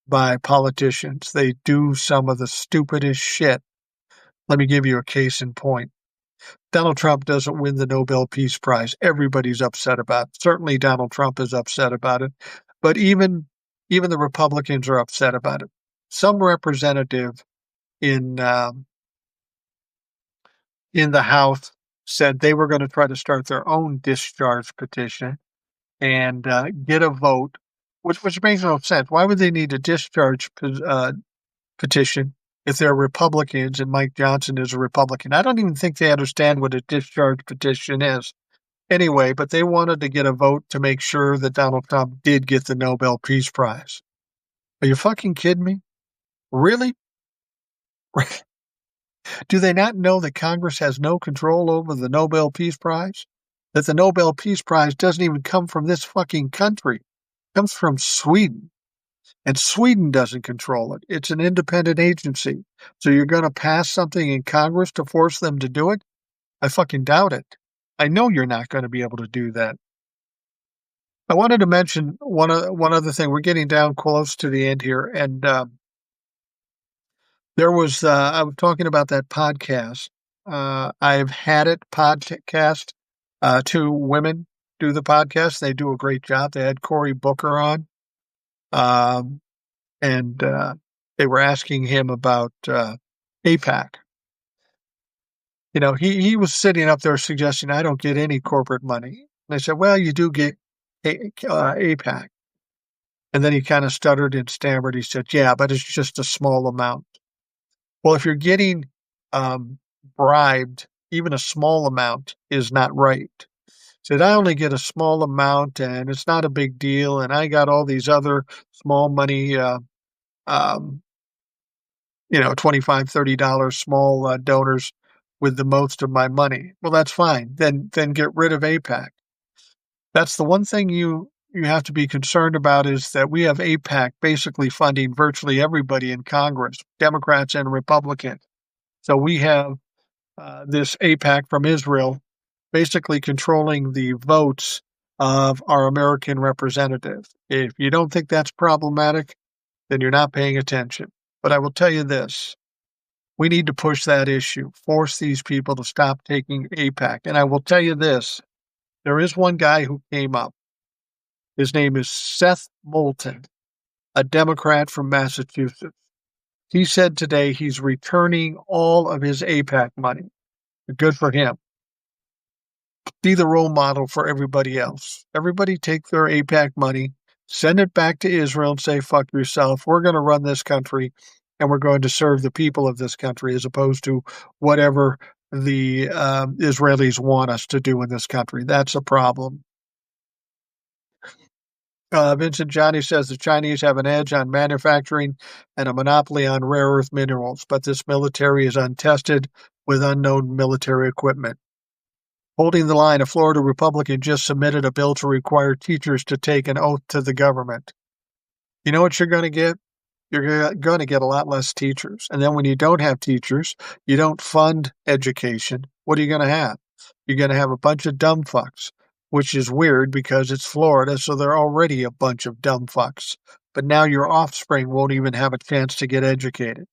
by politicians. They do some of the stupidest shit. Let me give you a case in point. Donald Trump doesn't win the Nobel Peace Prize. Everybody's upset about it. Certainly Donald Trump is upset about it, but even the Republicans are upset about it. Some representative in the House said they were going to try to start their own discharge petition and get a vote, which makes no sense. Why would they need a discharge petition if they're Republicans and Mike Johnson is a Republican? I don't even think they understand what a discharge petition is. Anyway, but they wanted to get a vote to make sure that Donald Trump did get the Nobel Peace Prize. Are you fucking kidding me? Really? Do they not know that Congress has no control over the Nobel Peace Prize? That the Nobel Peace Prize doesn't even come from this fucking country. It comes from Sweden. And Sweden doesn't control it. It's an independent agency. So you're going to pass something in Congress to force them to do it? I fucking doubt it. I know you're not going to be able to do that. I wanted to mention one other thing. We're getting down close to the end here. And I was talking about that podcast. I've had it podcast. Two women do the podcast. They do a great job. They had Cory Booker on. And they were asking him about AIPAC. He was sitting up there suggesting, I don't get any corporate money. And I said, well, you do get AIPAC. And then he kind of stuttered and stammered. He said, yeah, but it's just a small amount. Well, if you're getting bribed, even a small amount is not right. Said, I only get a small amount and it's not a big deal. And I got all these other small money, $25, $30 small donors with the most of my money. Well, that's fine. Then get rid of AIPAC. That's the one thing you have to be concerned about is that we have AIPAC basically funding virtually everybody in Congress, Democrats and Republicans. So we have this AIPAC from Israel basically controlling the votes of our American representatives. If you don't think that's problematic, then you're not paying attention. But I will tell you this. We need to push that issue, force these people to stop taking AIPAC. And I will tell you this. There is one guy who came up. His name is Seth Moulton, a Democrat from Massachusetts. He said today he's returning all of his AIPAC money. Good for him. Be the role model for everybody else. Everybody take their AIPAC money, send it back to Israel and say, fuck yourself. We're going to run this country and we're going to serve the people of this country as opposed to whatever the Israelis want us to do in this country. That's a problem. Vincent Johnny says the Chinese have an edge on manufacturing and a monopoly on rare earth minerals, but this military is untested with unknown military equipment. Holding the line, a Florida Republican just submitted a bill to require teachers to take an oath to the government. You know what you're going to get? You're going to get a lot less teachers. And then when you don't have teachers, you don't fund education. What are you going to have? You're going to have a bunch of dumb fucks, which is weird because it's Florida, so they're already a bunch of dumb fucks. But now your offspring won't even have a chance to get educated.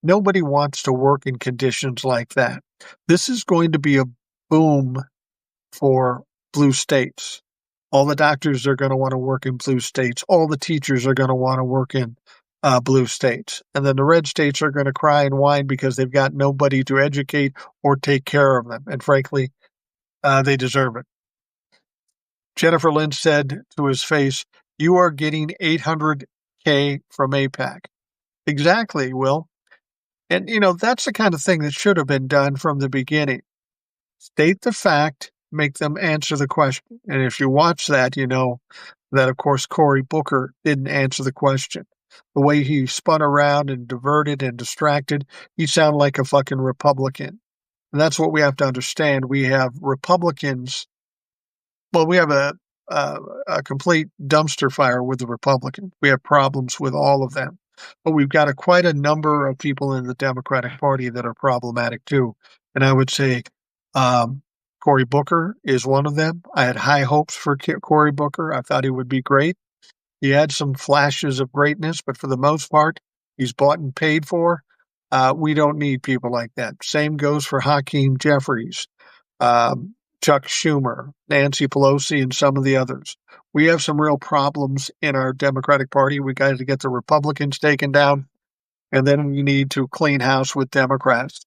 Nobody wants to work in conditions like that. This is going to be a boom for blue states. All the doctors are going to want to work in blue states. All the teachers are going to want to work in blue states. And then the red states are going to cry and whine because they've got nobody to educate or take care of them. And frankly, they deserve it. Jennifer Lynn said to his face, "You are getting $800K from AIPAC." Exactly, Will. And, that's the kind of thing that should have been done from the beginning. State the fact, make them answer the question. And if you watch that, you know that, of course, Cory Booker didn't answer the question. The way he spun around and diverted and distracted, he sounded like a fucking Republican. And that's what we have to understand. We have Republicans. Well, we have a complete dumpster fire with the Republicans. We have problems with all of them. But we've got quite a number of people in the Democratic Party that are problematic too. And I would say Cory Booker is one of them. I had high hopes for Cory Booker. I thought he would be great. He had some flashes of greatness, but for the most part, he's bought and paid for. We don't need people like that. Same goes for Hakeem Jeffries, Chuck Schumer, Nancy Pelosi, and some of the others. We have some real problems in our Democratic Party. We got to get the Republicans taken down, and then we need to clean house with Democrats.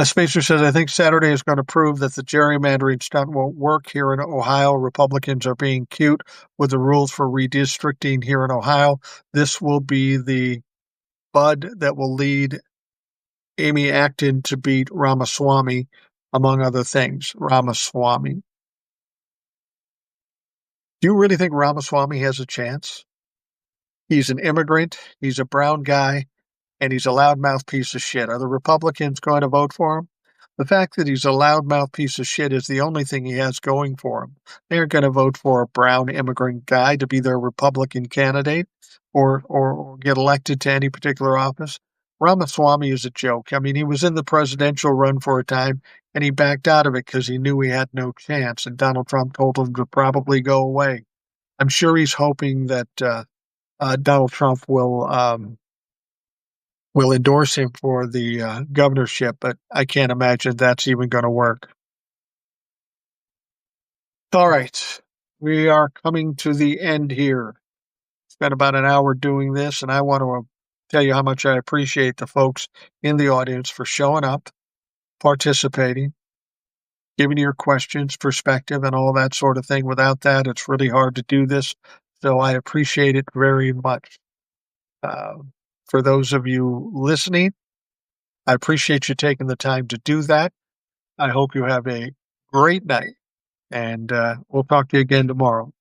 Spacer says, "I think Saturday is going to prove that the gerrymandering stunt won't work here in Ohio. Republicans are being cute with the rules for redistricting here in Ohio. This will be the bud that will lead Amy Acton to beat Ramaswamy, among other things." Ramaswamy. Do you really think Ramaswamy has a chance? He's an immigrant. He's a brown guy. And he's a loudmouth piece of shit. Are the Republicans going to vote for him? The fact that he's a loudmouth piece of shit is the only thing he has going for him. They aren't going to vote for a brown immigrant guy to be their Republican candidate or get elected to any particular office. Ramaswamy is a joke. I mean, he was in the presidential run for a time, and he backed out of it because he knew he had no chance, and Donald Trump told him to probably go away. I'm sure he's hoping that Donald Trump will endorse him for the governorship, but I can't imagine that's even going to work. All right. We are coming to the end here. Spent about an hour doing this, and I want to tell you how much I appreciate the folks in the audience for showing up, participating, giving your questions, perspective, and all that sort of thing. Without that, it's really hard to do this. So I appreciate it very much. For those of you listening, I appreciate you taking the time to do that. I hope you have a great night, and we'll talk to you again tomorrow.